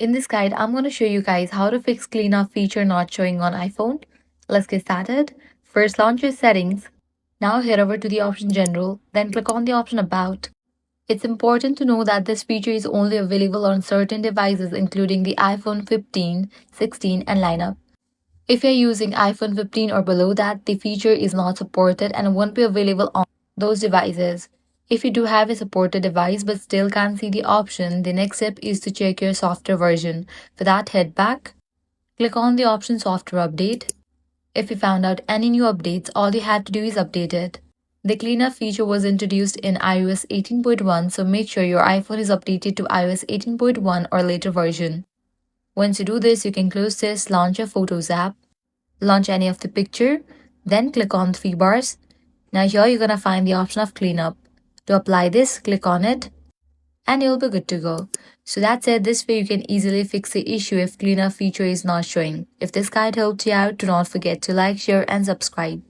In this guide, I'm going to show you guys how to fix cleanup feature not showing on iPhone. Let's get started. First, launch your settings. Now head over to the option General, then click on the option About. It's important to know that this feature is only available on certain devices including the iPhone 15, 16 and lineup. If you're using iPhone 15 or below that, the feature is not supported and won't be available on those devices. If you do have a supported device but still can't see the option, the next step is to check your software version. For that, head back, click on the option Software Update. If you found out any new updates, all you had to do is update it. The cleanup feature was introduced in iOS 18.1, so make sure your iPhone is updated to iOS 18.1 or later version. Once you do this, you can close this, launch your Photos app, launch any of the picture, then click on three bars. Now here you're gonna find the option of cleanup. To apply this, click on it and you'll be good to go. So that's it. This way you can easily fix the issue if cleanup feature is not showing. If this guide helped you out, do not forget to like, share and subscribe.